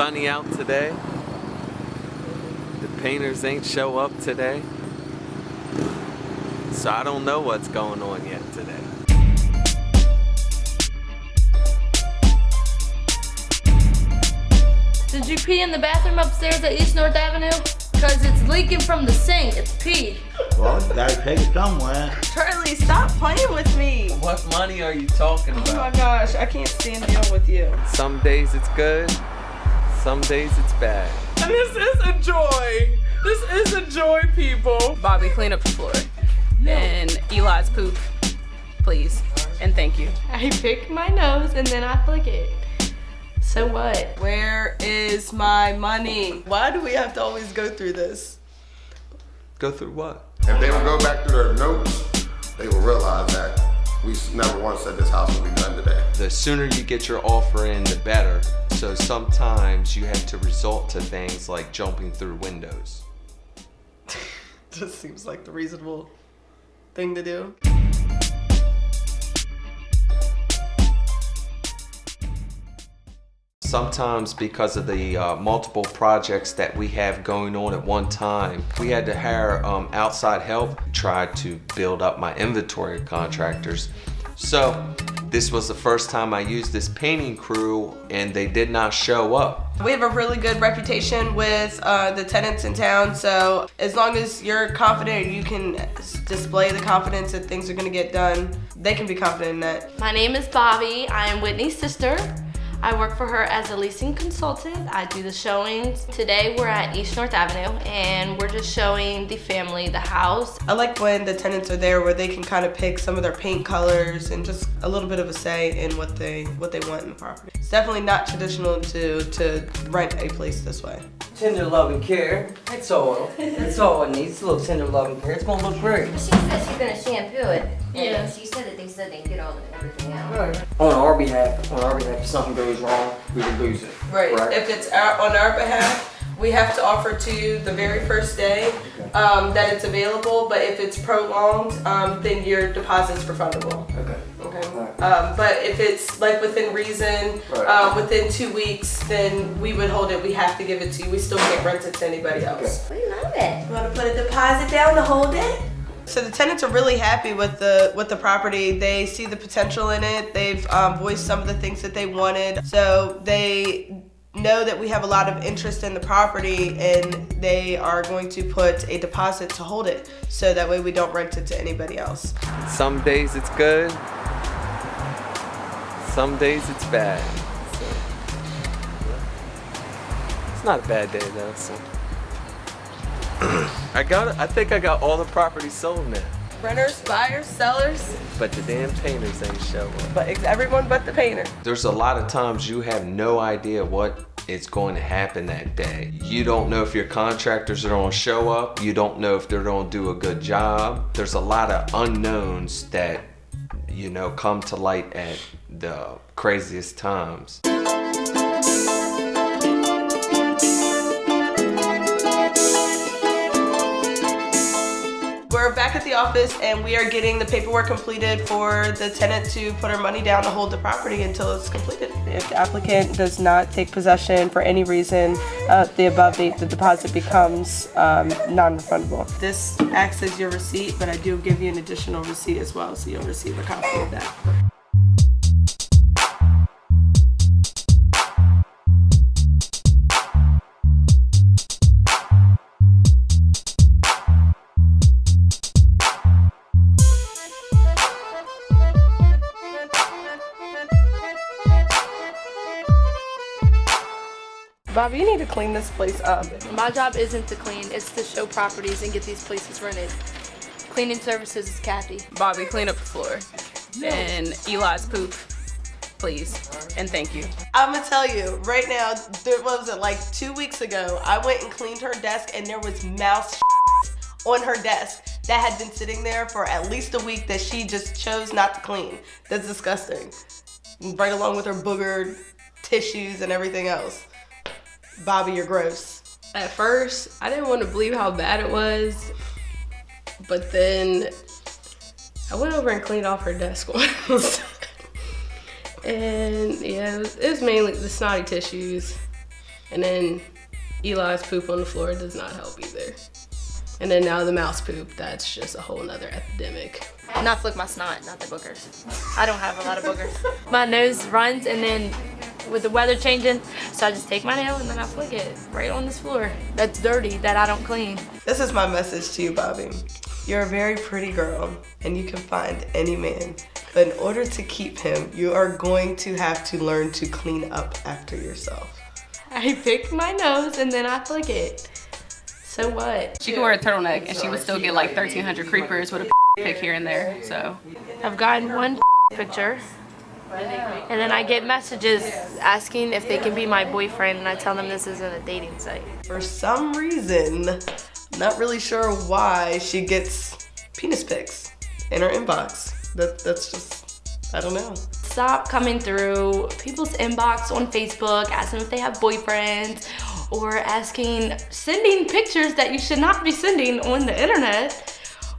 sunny out today. The painters ain't show up today. So I don't know what's going on yet today. Did you pee in the bathroom upstairs at East North Avenue? Cause it's leaking from the sink, it's pee. Well, you gotta take it somewhere. Charlie, stop playing with me. What money are you talking about? Oh my gosh, I can't stand dealing with you. Some days it's good, some days it's bad. And this is a joy. This is a joy, people. Bobby, clean up the floor. And Eli's poop, please. And thank you. I pick my nose and then I flick it. So what? Where is my money? Why do we have to always go through this? Go through what? If they would go back through their notes, they will realize that we never once said this house will be done today. The sooner you get your offer in, the better. So sometimes you have to resort to things like jumping through windows. Just seems like the reasonable thing to do. Sometimes because of the multiple projects that we have going on at one time, we had to hire outside help, tried to build up my inventory of contractors. So this was the first time I used this painting crew and they did not show up. We have a really good reputation with the tenants in town, so as long as you're confident and you can display the confidence that things are gonna get done, they can be confident in that. My name is Bobby. I am Whitney's sister. I work for her as a leasing consultant. I do the showings. Today we're at East North Avenue and we're just showing the family the house. I like when the tenants are there where they can kind of pick some of their paint colors and just a little bit of a say in what they want in the property. It's definitely not traditional to rent a place this way. Tender love and care. That's all. That's all it needs. A little tender love and care. It's gonna look great. She said she's gonna shampoo it. Yeah. And she said that they said they get all everything out. Right. On our behalf, if something goes wrong, we would lose it. Right. If it's on our behalf, we have to offer to you the very first day that it's available. But if it's prolonged, then your deposit's refundable. Okay. Okay. Right. But if it's like within reason, Right. within 2 weeks, then we would hold it. We have to give it to you. We still can't rent it to anybody else. We love it. You want to put a deposit down to hold it? So the tenants are really happy with the property. They see the potential in it. They've voiced some of the things that they wanted. So they know that we have a lot of interest in the property and they are going to put a deposit to hold it. So that way we don't rent it to anybody else. Some days it's good, some days it's bad. So, it's not a bad day though. So. I think I got all the properties sold now. Renters, buyers, sellers, But the damn painters ain't show up. but everyone but the painter. There's a lot of times you have no idea what is going to happen that day. You don't know if your contractors are gonna show up. You don't know if they're gonna do a good job. There's a lot of unknowns that, you know, come to light at the craziest times. We're back at the office and we are getting the paperwork completed for the tenant to put our money down to hold the property until it's completed. If the applicant does not take possession for any reason, the deposit becomes non-refundable. This acts as your receipt, but I do give you an additional receipt as well, so you'll receive a copy of that. Bobby, you need to clean this place up. My job isn't to clean, it's to show properties and get these places rented. Cleaning services is Kathy. Bobby, clean up the floor. And Eli's poop, please. And thank you. I'm gonna tell you, right now, what was it, like 2 weeks ago, I went and cleaned her desk and there was mouse on her desk that had been sitting there for at least a week that she just chose not to clean. That's disgusting. Right along with her boogered tissues and everything else. Bobby, you're gross. At first, I didn't want to believe how bad it was, but then I went over and cleaned off her desk once. And yeah, it was mainly the snotty tissues. And then Eli's poop on the floor does not help either. And then now the mouse poop, that's just a whole nother epidemic. Not flick my snot, not the boogers. I don't have a lot of boogers. My nose runs, and then with the weather changing, so I just take my nail and then I flick it right on this floor. That's dirty, that I don't clean. This is my message to you, Bobby. You're a very pretty girl, and you can find any man. But in order to keep him, you are going to have to learn to clean up after yourself. I pick my nose and then I flick it. So what? She could wear a turtleneck and she would still get like 1,300 creepers with a pic here and there, so. I've gotten one picture, and then I get messages asking if they can be my boyfriend, and I tell them this isn't a dating site. For some reason, not really sure why, she gets penis pics in her inbox. That's just, I don't know. Stop coming through people's inbox on Facebook, asking if they have boyfriends, or sending pictures that you should not be sending on the internet,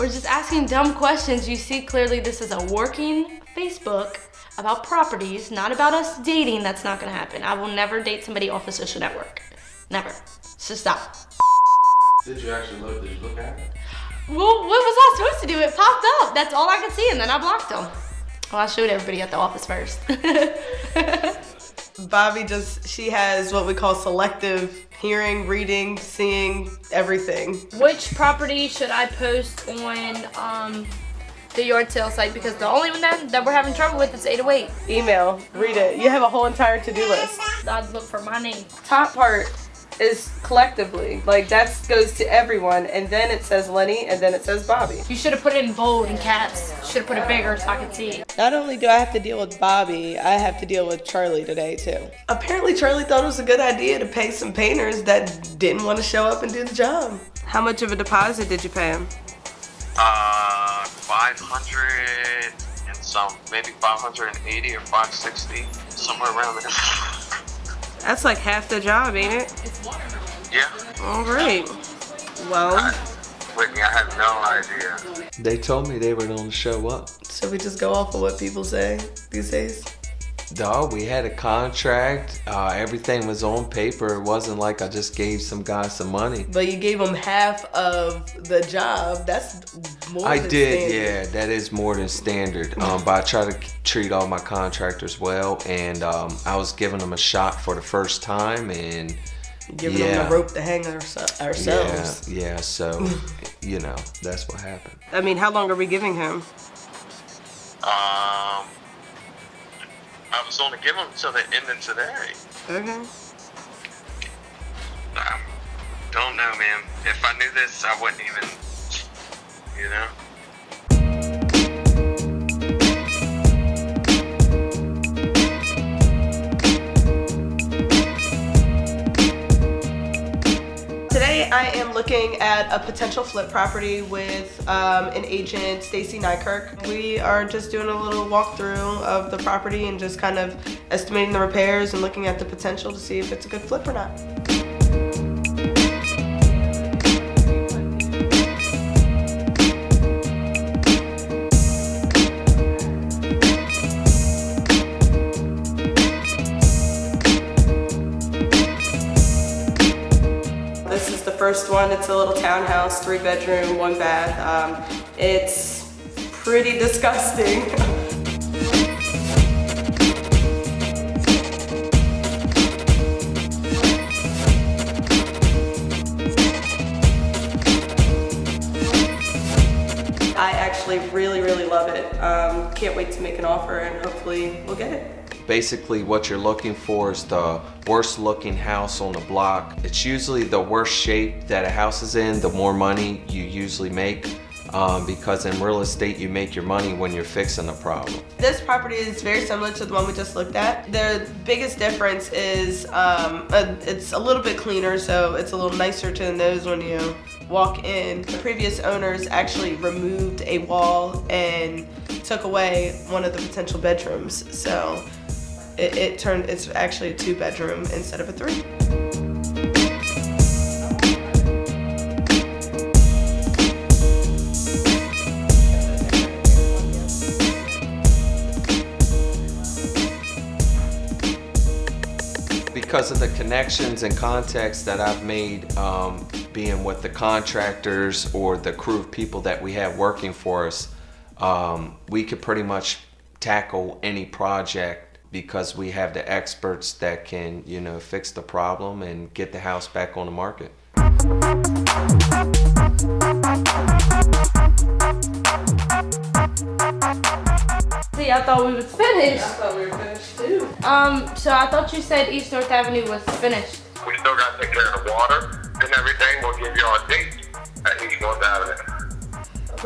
or just asking dumb questions. You see clearly this is a working Facebook about properties, not about us dating. That's not gonna happen. I will never date somebody off a social network. Never. So stop. Did you actually look? Did you look at it? Well, what was I supposed to do? It popped up. That's all I could see, and then I blocked them. Well, I showed everybody at the office first. Bobby she has what we call selective hearing, reading, seeing, everything. Which property should I post on the yard sale site? Because the only one that we're having trouble with is 808. Email, read it. You have a whole entire to-do list. I'd look for my name. Top part is collectively, like that goes to everyone, and then it says Lenny, and then it says Bobby. You should have put it in bold and caps. Should have put it bigger so I could see. Not only do I have to deal with Bobby, I have to deal with Charlie today too. Apparently Charlie thought it was a good idea to pay some painters that didn't want to show up and do the job. How much of a deposit did you pay him? 500 and some, maybe 580 or 560, somewhere around there. That's like half the job, ain't it? Yeah. All right. Well, Whitney, I have no idea. They told me they were going to show up. so we just go off of what people say these days? Dog, we had a contract. Everything was on paper. It wasn't like I just gave some guy some money. But you gave him half of the job. That's more I than did, standard. yeah. That is more than standard. But I try to treat all my contractors well, and I was giving them a shot for the first time, and Giving them the rope to hang ourselves. Yeah. So you know, that's what happened. I mean, how long are we giving him? I was only giving them till the end of today. Okay. Don't know, man. If I knew this, I wouldn't even, you know? Today I am looking at a potential flip property with an agent, Stacy Nykirk. We are just doing a little walkthrough of the property and just kind of estimating the repairs and looking at the potential to see if it's a good flip or not. This is the first one. It's a little townhouse, 3-bedroom, 1 bath. It's pretty disgusting. I actually really, really love it. Can't wait to make an offer and hopefully we'll get it. Basically, what you're looking for is the worst looking house on the block. It's usually the worst shape that a house is in, the more money you usually make. Because in real estate, you make your money when you're fixing a problem. This property is very similar to the one we just looked at. The biggest difference is it's a little bit cleaner, so it's a little nicer to the nose when you walk in. The previous owners actually removed a wall and took away one of the potential bedrooms. So it's actually a 2-bedroom instead of a 3. because of the connections and contacts that I've made being with the contractors or the crew of people that we have working for us, we could pretty much tackle any project because we have the experts that can, you know, fix the problem and get the house back on the market. See, I thought we was finished. I thought we were finished too. So I thought you said East North Avenue was finished. We still got to take care of the water and everything. We'll give you all a date at East North Avenue.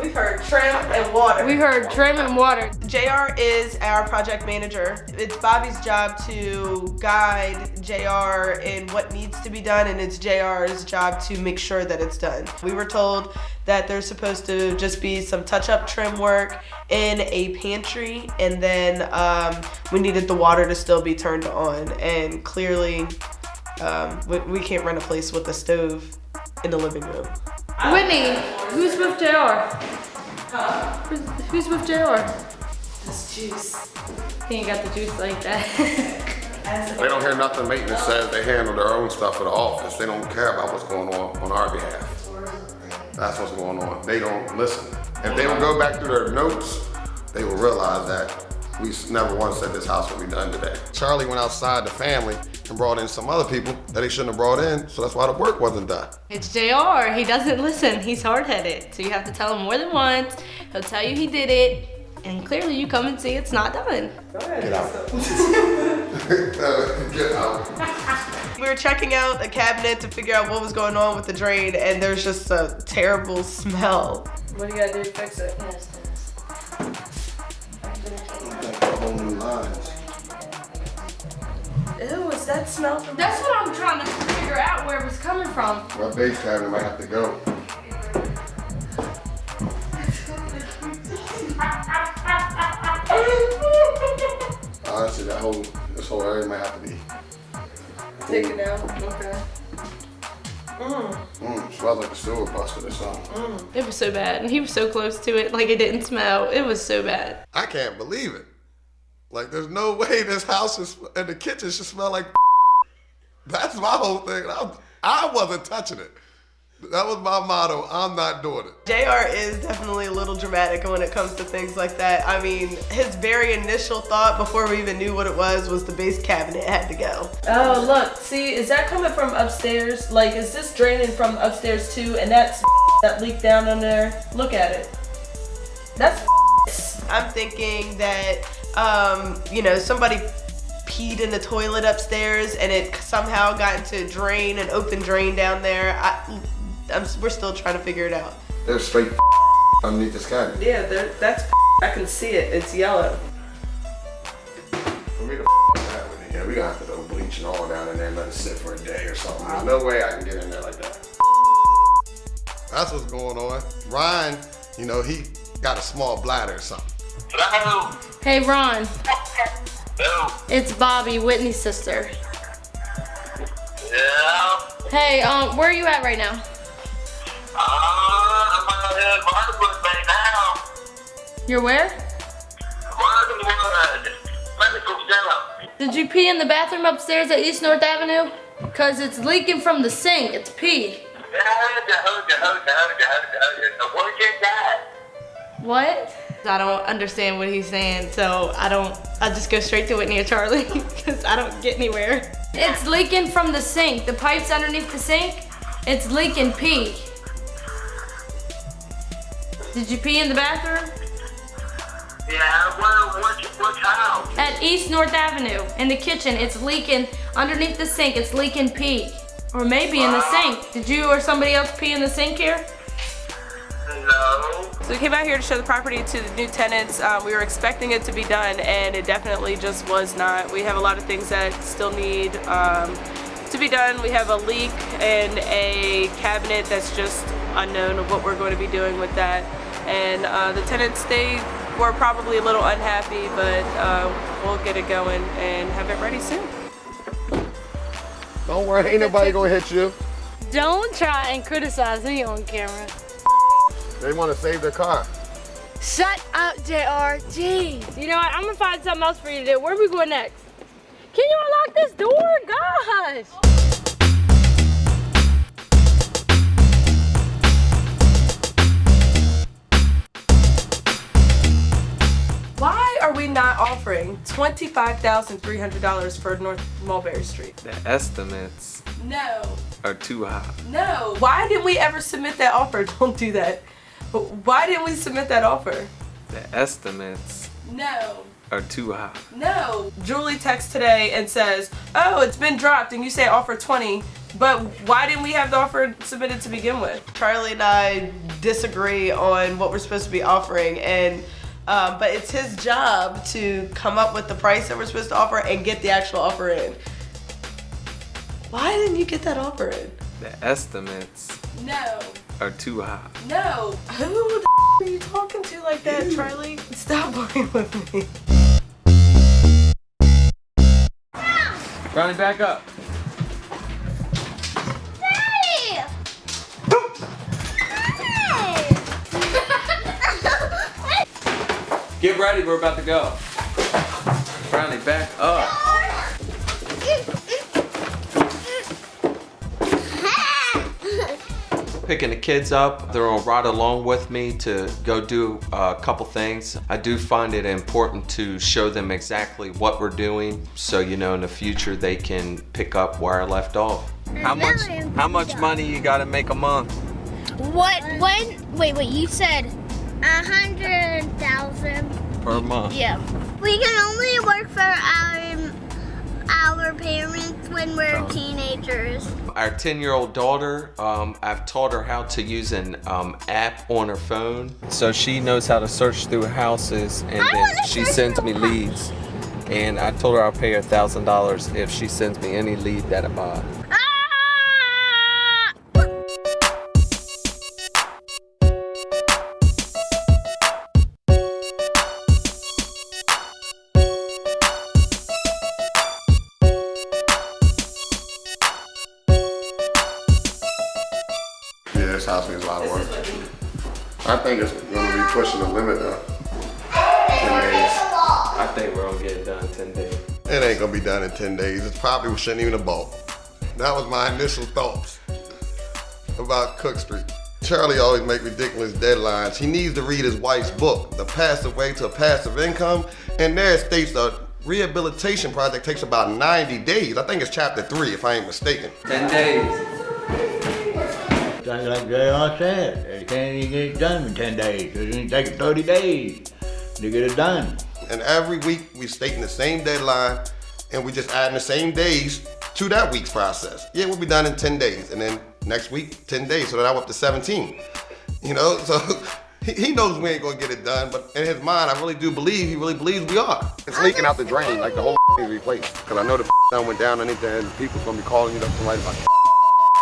We've heard trim and water. We heard trim and water. JR is our project manager. It's Bobby's job to guide JR in what needs to be done, and it's JR's job to make sure that it's done. We were told that there's supposed to just be some touch-up trim work in a pantry, and then we needed the water to still be turned on. And clearly, we can't run a place with a stove in the living room. Whitney, who's with JR? Who's with JR? This juice. He ain't got the juice like that. They don't hear nothing maintenance says. They handle their own stuff at the office. They don't care about what's going on our behalf. That's what's going on. They don't listen. If they don't go back through their notes, they will realize that we never once said this house will be done today. Charlie went outside the family and brought in some other people that he shouldn't have brought in, so that's why the work wasn't done. It's JR. He doesn't listen. He's hard-headed. So you have to tell him more than once. He'll tell you he did it, and clearly you come and see it's not done. Get out. Get out. We were checking out a cabinet to figure out what was going on with the drain, and there's just a terrible smell. What do you gotta do to fix it? Whole new lines. Ew, is that smell from That's what I'm trying to figure out where it was coming from. My base cabinet might have to go. Honestly, this whole area might have to be taken out? Okay. Smells like a sewer busted or something. It was so bad. And he was so close to it, like it didn't smell. It was so bad. I can't believe it. Like, there's no way this house and the kitchen should smell like. That's my whole thing. I wasn't touching it. That was my motto. I'm not doing it. JR is definitely a little dramatic when it comes to things like that. I mean, his very initial thought before we even knew what it was the base cabinet had to go. Oh, look. See, is that coming from upstairs? Like, is this draining from upstairs too? And that's that leaked down on there? Look at it. That's I'm thinking that, somebody peed in the toilet upstairs and it somehow got into a drain, an open drain down there. We're still trying to figure it out. There's straight underneath this cabinet. Yeah, that's I can see it. It's yellow. For me to that with it, we gonna have to throw bleach and all down in there and let it sit for a day or something. There's no way I can get in there like that. That's what's going on. Ryan, he got a small bladder or something. Hello. Hey, Ron. Hello. It's Bobby, Whitney's sister. Yeah. Hey, where are you at right now? I'm out here in Margaret right now. You're where? Margaret. Medical center. Did you pee in the bathroom upstairs at East North Avenue? Cause it's leaking from the sink. It's pee. Where'd you get? What? I don't understand what he's saying, so I just go straight to Whitney or Charlie because I don't get anywhere. It's leaking from the sink. The pipe's underneath the sink. It's leaking pee. Did you pee in the bathroom? Yeah, which house? At East North Avenue, in the kitchen. It's leaking underneath the sink. It's leaking pee. Or maybe in the sink. Did you or somebody else pee in the sink here? No. So we came out here to show the property to the new tenants. We were expecting it to be done, and it definitely just was not. We have a lot of things that still need to be done. We have a leak and a cabinet that's just unknown of what we're going to be doing with that. And the tenants, they were probably a little unhappy, but we'll get it going and have it ready soon. Don't worry, ain't nobody gonna hit you. Don't try and criticize me on camera. They want to save their car. Shut up, JR. Jeez. You know what? I'm gonna find something else for you to do. Where are we going next? Can you unlock this door? Gosh. Why are we not offering $25,300 for North Mulberry Street? The estimates No. are too high. No. Why didn't we ever submit that offer? Don't do that. Why didn't we submit that offer? The estimates No. are too high. No. Julie texts today and says, oh, it's been dropped, and you say offer 20, but why didn't we have the offer submitted to begin with? Charlie and I disagree on what we're supposed to be offering, and but it's his job to come up with the price that we're supposed to offer and get the actual offer in. Why didn't you get that offer in? The estimates No. are too high. No. Who the are you talking to like that, Charlie? Stop playing with me. Ronnie, back up. Daddy! Get ready, we're about to go. Ronnie, back up. Picking the kids up, they're gonna ride along with me to go do a couple things. I do find it important to show them exactly what we're doing, so you know in the future they can pick up where I left off. How much money you gotta make a month? Wait, you said 100,000 Per month. Yeah. We can only work for our parents when we're teenagers. Our 10-year-old daughter, I've taught her how to use an app on her phone. So she knows how to search through houses, and then she sends me leads. And I told her I'll pay her $1,000 if she sends me any lead that I buy. This house needs a lot of work. I think it's going to be pushing the limit though. 10 days. I think we're gonna get it done in 10 days. It ain't going to be done in 10 days. It's probably shouldn't even have bought. That was my initial thoughts about Cook Street. Charlie always make ridiculous deadlines. He needs to read his wife's book, The Passive Way to a Passive Income, and there it states the rehabilitation project takes about 90 days. I think it's chapter 3 if I ain't mistaken. 10 days. Like JR said, they can't even get it done in 10 days. It's gonna take 30 days to get it done. And every week we stating the same deadline and we just adding the same days to that week's process. Yeah, we'll be done in 10 days. And then next week, 10 days. So now we're up to 17. You know, so he knows we ain't gonna get it done, but in his mind, I really do believe, he really believes we are. It's leaking out the drain, like the whole is replaced. Cause I know the done went down underneath there and people's gonna be calling you up to write about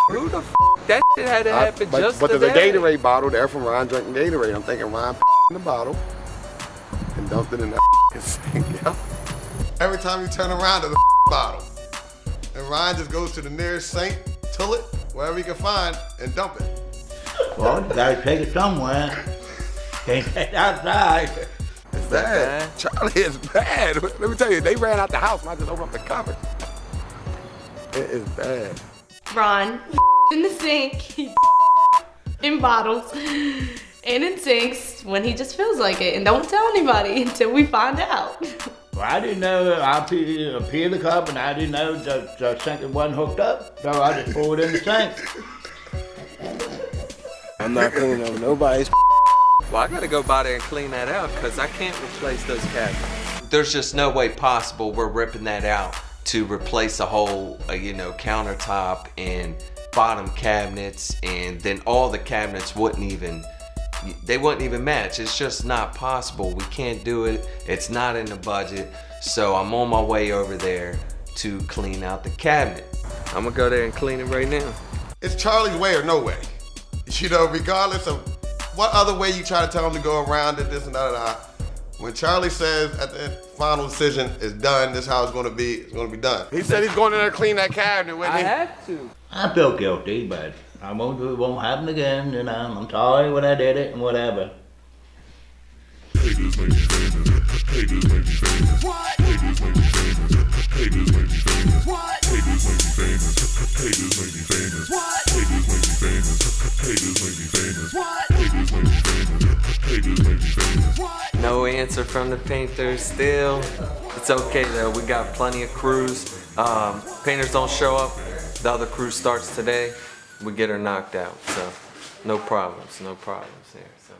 Who the that shit had to happen just But today. there's a Gatorade bottle there from Ron drinking Gatorade. I'm thinking Ron in the bottle and dumped it in that sink. Every time you turn around, there's a bottle. And Ryan just goes to the nearest sink, toilet, wherever he can find, and dump it. Well, you gotta take it somewhere. Can't take it outside. It's bad. Charlie is bad. Let me tell you, they ran out the house and I just opened up the cupboard. It is bad. Ron in the sink, in bottles, and in sinks when he just feels like it. And don't tell anybody until we find out. Well, I didn't know I peeled the cup and I didn't know the sink wasn't hooked up. So I just poured it in the sink. I'm not cleaning up nobody's. Well, I gotta go by there and clean that out because I can't replace those cabinets. There's just no way possible we're ripping that out to replace a whole, countertop and bottom cabinets, and then all the cabinets wouldn't even match. It's just not possible. We can't do it. It's not in the budget. So I'm on my way over there to clean out the cabinet. I'm gonna go there and clean it right now. It's Charlie's way or no way. You know, regardless of what other way you try to tell him to go around it, this and that. When Charlie says at the final decision is done, this is how it's gonna be, it's gonna be done. He said he's going in there to clean that cabinet with I him. have to. I feel guilty, but I won't do it. Won't happen again. I'm sorry when I did it and whatever. You Haters make me famous. Haters make me famous. What? Haters make me famous. Haters make me famous. What? Haters make me famous. Haters make me famous. What? Haters make me famous. Haters make me famous. What? Haters make me famous. Haters make me famous. What? No answer from the painters still. It's okay though, we got plenty of crews. Painters don't show up, the other crew starts today. We get her knocked out, so no problems here. So.